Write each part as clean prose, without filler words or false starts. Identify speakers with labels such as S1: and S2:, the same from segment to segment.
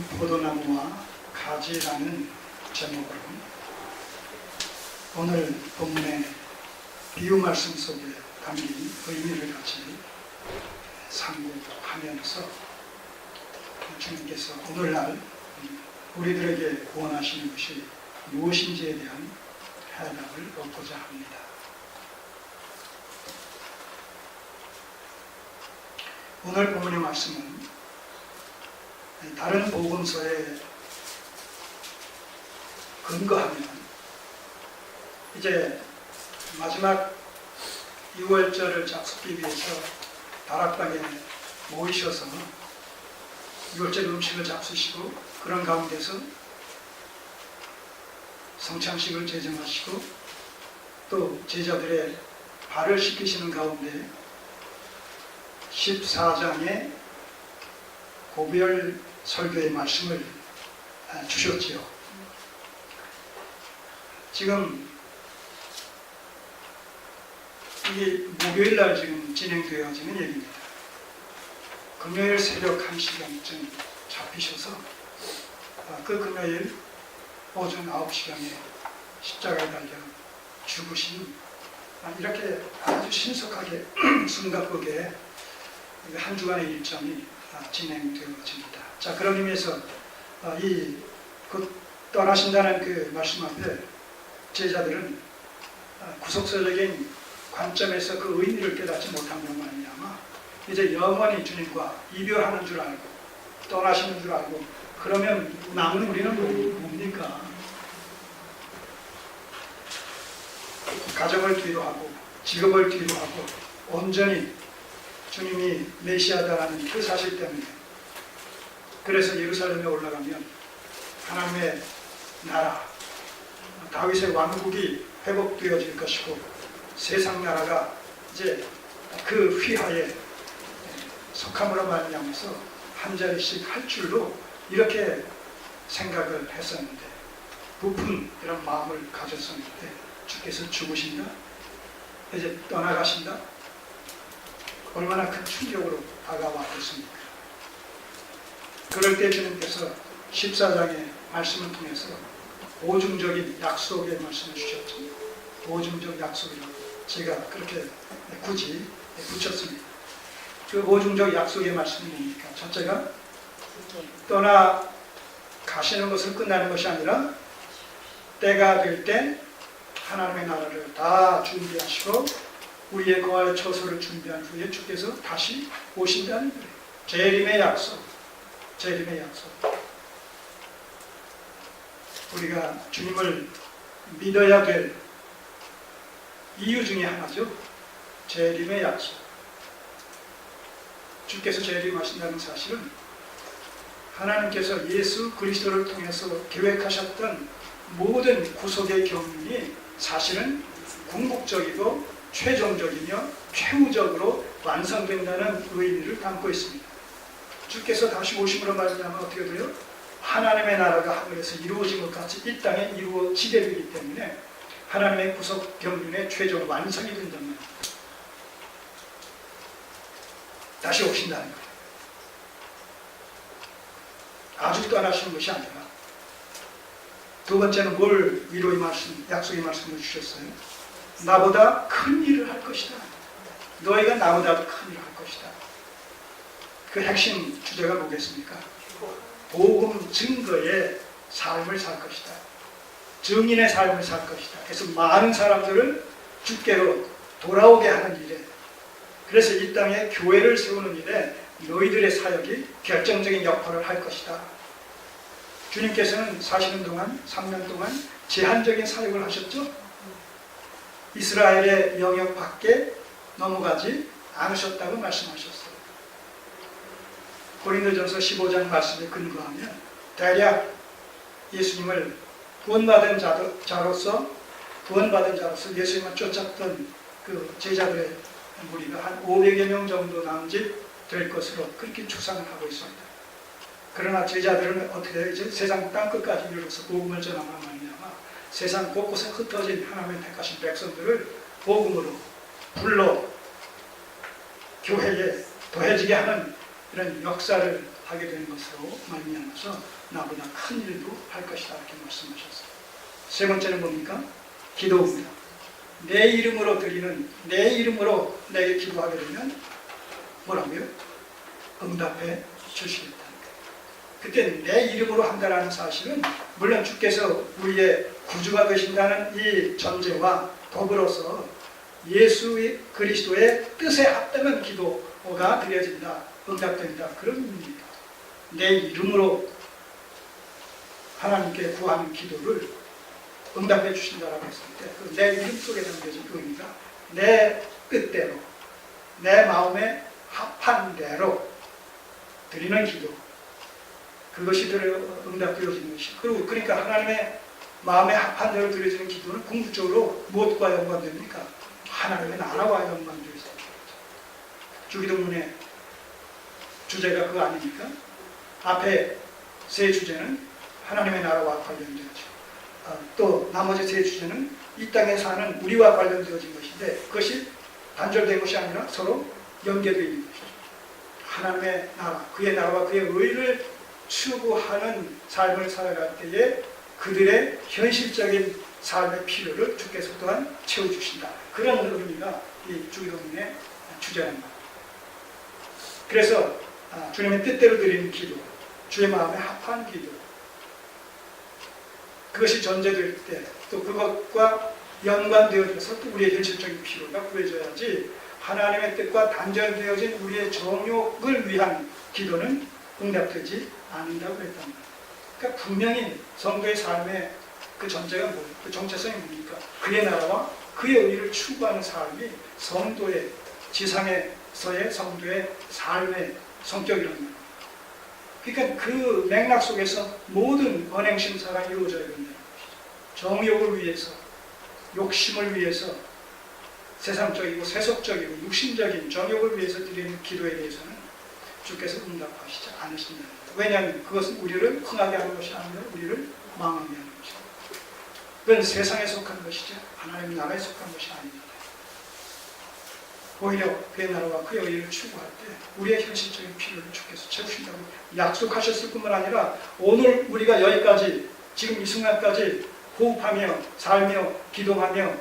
S1: 포도나무와 가지라는 제목으로 오늘 본문의 비유 말씀 속에 담긴 의미를 같이 상고하면서 주님께서 오늘날 우리들에게 원하시는 것이 무엇인지에 대한 해답을 얻고자 합니다. 오늘 본문의 말씀은 다른 복음서에 근거하면 이제 마지막 6월절을 잡수기 위해서 다락방에 모이셔서 6월절 음식을 잡수시고 그런 가운데서 성찬식을 제정하시고 또 제자들의 발을 씻기시는 가운데 14장의 고별 설교의 말씀을 주셨지요. 지금 이게 목요일날 지금 진행되어지는 얘기입니다. 금요일 새벽 1시간쯤 잡히셔서 그 금요일 오전 9시간에 십자가에 달려 죽으신 이렇게 아주 신속하게 숨가쁘게 한 주간의 일정이 진행되어집니다. 자, 그런 의미에서 곧 떠나신다는 그 말씀 앞에 제자들은 구속서적인 관점에서 그 의미를 깨닫지 못한 것만 아니냐마 이제 영원히 주님과 이별하는 줄 알고 떠나시는 줄 알고 그러면 남은 우리는 뭡니까? 가정을 뒤로 하고 직업을 뒤로 하고 온전히 주님이 메시아다라는 그 사실 때문에 그래서 예루살렘에 올라가면 하나님의 나라 다윗의 왕국이 회복되어질 것이고 세상 나라가 이제 그 휘하에 속함으로 말미암아서 한 자리씩 할 줄로 이렇게 생각을 했었는데 부푼 이런 마음을 가졌었는데 주께서 죽으신다 이제 떠나가신다 얼마나 큰 충격으로 다가왔겠습니까? 그럴 때 주님께서 14장의 말씀을 통해서 오중적인 약속의 말씀을 주셨죠. 오중적 약속이라고 제가 그렇게 굳이 붙였습니다. 그 오중적 약속의 말씀이 뭡니까? 첫째가 떠나가시는 것은 끝나는 것이 아니라 때가 될 때 하나님의 나라를 다 준비하시고 우리의 거할 처소를 준비한 후에 주께서 다시 오신다는 거예요. 재림의 약속. 재림의 약속. 우리가 주님을 믿어야 될 이유 중에 하나죠. 재림의 약속. 주께서 재림하신다는 사실은 하나님께서 예수 그리스도를 통해서 계획하셨던 모든 구속의 경륜이 사실은 궁극적이고 최종적이며 최후적으로 완성된다는 의미를 담고 있습니다. 주께서 다시 오심으로 말미암아 어떻게 돼요? 하나님의 나라가 하늘에서 이루어진 것 같이 이 땅에 이루어지게 되기 때문에 하나님의 구속 경륜의 최종 완성이 된다면 다시 오신다는 거예요. 아주 떠나시는 것이 아니라 두 번째는 뭘 위로의 말씀, 약속의 말씀을 주셨어요? 나보다 큰 일을 할 것이다. 너희가 나보다 큰 일을 할 것이다. 그 핵심 주제가 뭐겠습니까? 복음 증거의 삶을 살 것이다. 증인의 삶을 살 것이다. 그래서 많은 사람들을 주께로 돌아오게 하는 일에 그래서 이 땅에 교회를 세우는 일에 너희들의 사역이 결정적인 역할을 할 것이다. 주님께서는 사시는 동안 3년 동안 제한적인 사역을 하셨죠. 이스라엘의 영역 밖에 넘어가지 않으셨다고 말씀하셨어요. 고린도전서 15장 말씀에 근거하면 대략 예수님을 구원받은 자로서 예수님을 쫓았던 그 제자들의 무리가 한 500여 명 정도 남짓될 것으로 그렇게 추산을 하고 있습니다. 그러나 제자들은 어떻게 해요? 이제 세상 땅끝까지 이르러서 복음을 전함으로 말미암아 세상 곳곳에 흩어진 하나님의 택하신 백성들을 복음으로 불러 교회에 더해지게 하는 이런 역사를 하게 되는 것으로 말미암아서 나보다 큰 일도 할 것이다 이렇게 말씀하셨어요. 세 번째는 뭡니까? 기도입니다. 내 이름으로 드리는, 내 이름으로 내게 기도하게 되면 뭐라고요? 응답해 주시겠다. 그때 내 이름으로 한다는 사실은 물론 주께서 우리의 구주가 되신다는 이 전제와 더불어서 예수 그리스도의 뜻에 합당한 기도가 드려진다, 응답된다, 그런 의미입니다. 내 이름으로 하나님께 구하는 기도를 응답해 주신다라고 했을 때 내 이름 속에 담겨진 의미가 내 뜻대로, 내 마음에 합한 대로 드리는 기도, 그것이 응답되어지는 것이. 그리고 그러니까 하나님의 마음에 합한 대로 드려지는 기도는 궁극적으로 무엇과 연관됩니까? 하나님의 나라와 연관되어 있습니다. 주기도문의 주제가 그거 아닙니까? 앞에 세 주제는 하나님의 나라와 관련되어지고 또 나머지 세 주제는 이 땅에 사는 우리와 관련되어진 것인데 그것이 단절된 것이 아니라 서로 연계되어 있는 것이죠. 하나님의 나라, 그의 나라와 그의 의를 추구하는 삶을 살아갈 때에 그들의 현실적인 삶의 필요를 주께서 또한 채워주신다. 그런 의미가 이 주기도문의 주제란 말입니다. 그래서 주님의 뜻대로 드리는 기도, 주의 마음에 합한 기도, 그것이 전제될 때 또 그것과 연관되어져서 또 우리의 현실적인 필요가 구해져야지 하나님의 뜻과 단절되어진 우리의 정욕을 위한 기도는 응답되지 않는다고 그랬단 말이에요. 그러니까 분명히 성도의 삶의 그 전제가 뭐예요? 그 정체성이 뭡니까? 그의 나라와 그의 의를 추구하는 삶이 성도의, 지상에서의 성도의 삶의 성격이라는 거예요. 그러니까 그 맥락 속에서 모든 언행심사가 이루어져야 된다는 것이죠. 정욕을 위해서, 욕심을 위해서, 세상적이고 세속적이고 육신적인 정욕을 위해서 드리는 기도에 대해서는 주께서 응답하시지 않으신다는 거예요. 왜냐하면 그것은 우리를 흥하게 하는 것이 아니라 우리를 망하게 하는 것입니다. 그건 세상에 속한 것이지 하나님의 나라에 속한 것이 아닙니다. 오히려 그의 나라와 그의 의를 추구할 때 우리의 현실적인 필요를 주께서 채우신다고 약속하셨을 뿐만 아니라 오늘 우리가 여기까지 지금 이 순간까지 호흡하며 살며 기도하며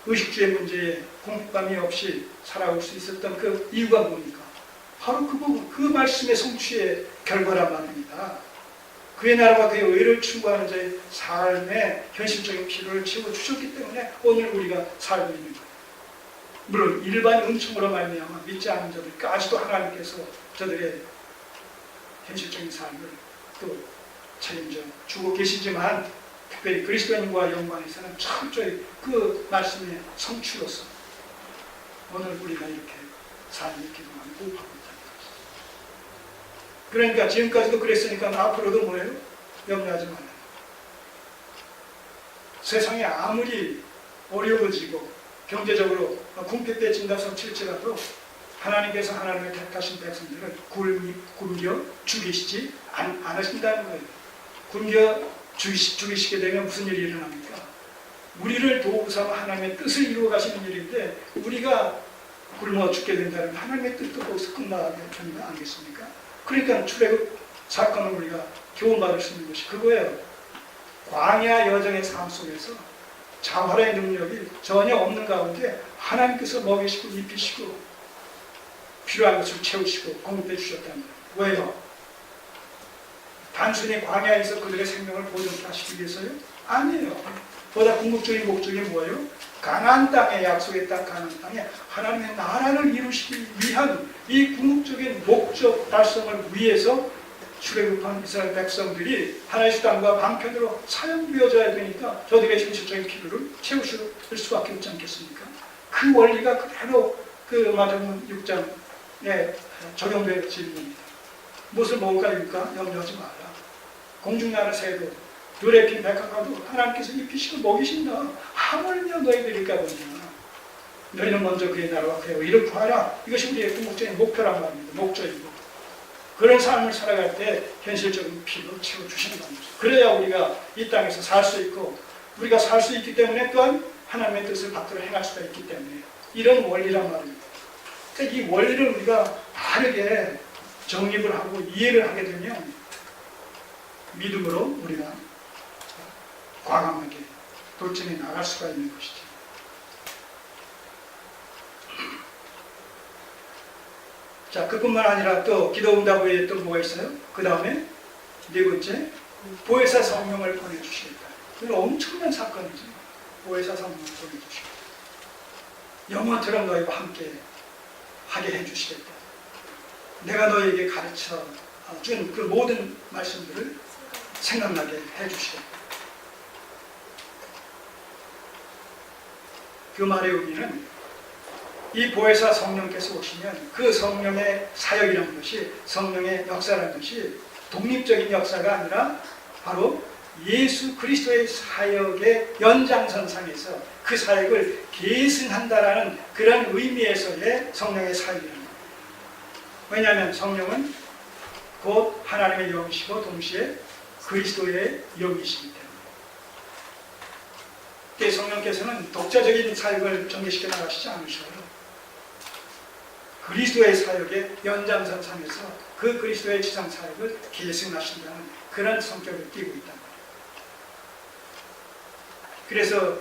S1: 의식주의 문제에 공포감이 없이 살아올 수 있었던 그 이유가 뭡니까? 바로 그 부분, 그 말씀의 성취의 결과란 말입니다. 그의 나라와 그의 의를 추구하는 자의 삶의 현실적인 필요를 채워주셨기 때문에 오늘 우리가 살고 있는 거예요. 물론 일반 은총으로 말미암아 믿지 않는 자들까지도 하나님께서 저들의 현실적인 삶을 또 책임져 주고 계시지만 특별히 그리스도인과 연관해서는 철저히 그 말씀의 성취로서 오늘 우리가 이렇게 삶을 기도하고 호흡하고 있다는 것입니다. 그러니까 지금까지도 그랬으니까 앞으로도 뭐예요? 염려하지 말아요. 세상이 아무리 어려워지고 경제적으로 궁핍해진다고 칠지라도 하나님께서 하나님의 택하신 백성들을 굶겨 죽이시지 않으신다는 거예요. 굶겨 죽이시게 되면 무슨 일이 일어납니까? 우리를 도우고 삼아 하나님의 뜻을 이루어 가시는 일인데 우리가 굶어 죽게 된다면 하나님의 뜻도 거기서 끝나게 되는 거 아니겠습니까? 그러니까 출애굽 사건을 우리가 교훈받을 수 있는 것이 그거예요. 광야 여정의 삶 속에서 자활의 능력이 전혀 없는 가운데 하나님께서 먹이시고 입히시고 필요한 것을 채우시고 공급해 주셨다는 거예요. 왜요? 단순히 광야에서 그들의 생명을 보존케 하시기 위해서요? 아니에요. 보다 궁극적인 목적이 뭐예요? 가나안 땅에, 약속의 땅 가나안 땅에 하나님의 나라를 이루시기 위한 이 궁극적인 목적 달성을 위해서 출애굽한 이스라엘 백성들이 하나님의 땅과 방편으로 사용되어져야 되니까 저들의 현실적인 필요를 채우실 수밖에 없지 않겠습니까? 그 원리가 그대로 그 마태복음 6장에 적용되어지는 겁니다. 무엇을 먹을까 입을까 염려하지 마라. 공중나라 새도 들에 핀 백합화도 하나님께서 입히시고 먹이신다. 하물며 너희들일까 보냐. 너희는 먼저 그의 나라와 그의 의를 구하라. 이것이 우리의 궁극적인 목표란 말입니다. 목적이고 그런 삶을 살아갈 때 현실적인 필요를 채워주시는 겁니다. 그래야 우리가 이 땅에서 살 수 있고 우리가 살 수 있기 때문에 또한 하나님의 뜻을 밖으로 행할 수가 있기 때문에 이런 원리란 말입니다. 그러니까 이 원리를 우리가 바르게 정립을 하고 이해를 하게 되면 믿음으로 우리가 과감하게 돌진해 나갈 수가 있는 것이죠. 자, 그뿐만 아니라 또 기도 응답 외에 또 뭐가 있어요? 그 다음에 네 번째, 보혜사 성령을 보내주시겠다. 이건 엄청난 사건이죠. 보혜사 성령을 보내주시겠다. 영원토록 너희와 함께 하게 해주시겠다. 내가 너희에게 가르쳐 준 그 모든 말씀들을 생각나게 해주시겠다. 그 말의 의미는 이 보혜사 성령께서 오시면 그 성령의 사역이라는 것이, 성령의 역사라는 것이 독립적인 역사가 아니라 바로 예수 그리스도의 사역의 연장선상에서 그 사역을 계승한다라는 그런 의미에서의 성령의 사역이라는 거예요. 왜냐하면 성령은 곧 하나님의 영이시고 동시에 그리스도의 영이시기 때문에 성령께서는 독자적인 사역을 전개시켜 나가시지 않으셔요. 그리스도의 사역의 연장선상에서 그 그리스도의 지상 사역을 계승하신다는 그런 성격을 띠고 있단 말이에요. 그래서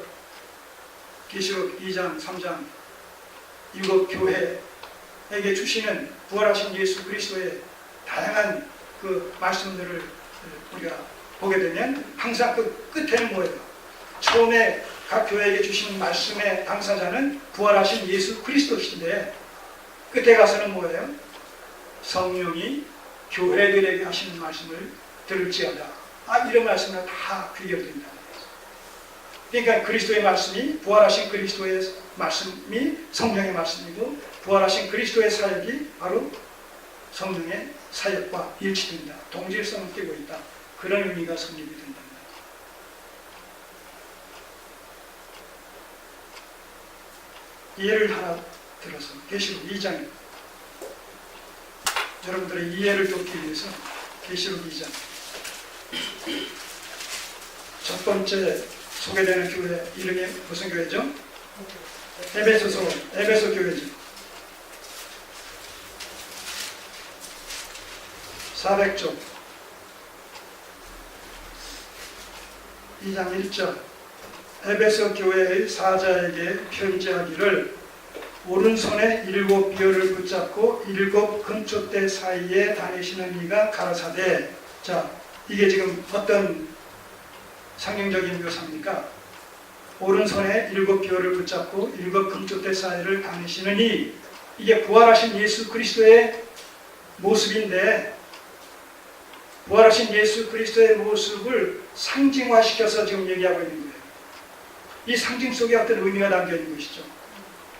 S1: 계시록 2장, 3장 일곱 교회에게 주시는 부활하신 예수 그리스도의 다양한 그 말씀들을 우리가 보게 되면 항상 그 끝에는 뭐예요? 처음에 각 교회에게 주신 말씀의 당사자는 부활하신 예수 그리스도신데 끝에 가서는 뭐예요? 성령이 교회들에게 하시는 말씀을 들을지어다. 이런 말씀을 다 귀결된다. 그러니까 그리스도의 말씀이, 부활하신 그리스도의 말씀이 성령의 말씀이고, 부활하신 그리스도의 사역이 바로 성령의 사역과 일치된다. 동질성을 띠고 있다. 그런 의미가 성립이 된다. 예를 하나 들어서 계시록 2장, 여러분들의 이해를 돕기 위해서 계시록 2장 첫 번째 소개되는 교회 이름이 무슨 교회죠? 에베소 교회죠. 400쪽 2장 1절 에베소 교회의 사자에게 편지하기를 오른손에 7 비어를 붙잡고 7 금촛대 사이에 다니시는 이가 가라사대. 자, 이게 지금 어떤 상징적인 묘사입니까? 오른손에 7 비어를 붙잡고 7 금촛대 사이를 다니시는 이, 이게 부활하신 예수 그리스도의 모습인데, 부활하신 예수 그리스도의 모습을 상징화시켜서 지금 얘기하고 있는 거예요. 이 상징 속에 어떤 의미가 담겨 있는 것이죠.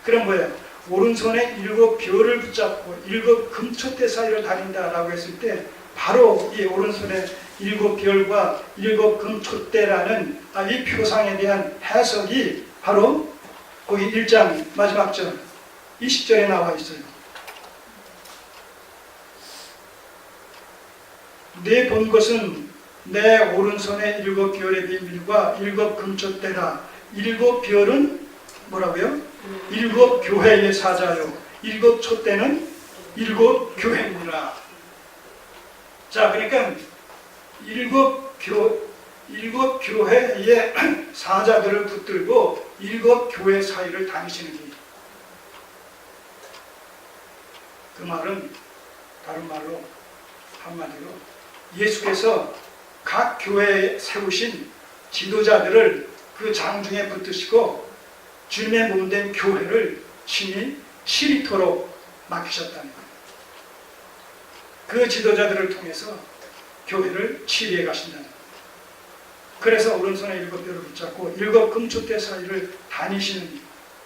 S1: 그럼 뭐예요? 오른손에 7 벼를 붙잡고 7 금촛대 사이를 다닌다라고 했을 때 바로 이 오른손에 7 별과 7 금촛대라는 이 표상에 대한 해석이 바로 거기 1장 마지막 절 20절에 나와 있어요. 내 본 것은 내 오른손에 7 별의 비밀과 7 금촛대라. 7 별은 뭐라고요? 7 교회의 사자요. 7 촛대는 7 교회입니다. 자, 그러니까 7 교회의 사자들을 붙들고 7 교회 사이를 다니시는 길. 그 말은 다른 말로 한마디로 예수께서 각 교회에 세우신 지도자들을 그 장중에 붙드시고 주님의 몸된 교회를 친히 치리토록 맡기셨다는 거예요. 그 지도자들을 통해서 교회를 치리해 가신다는 거예요. 그래서 오른손에 7 벼를 붙잡고 7 금촛대 사이를 다니시는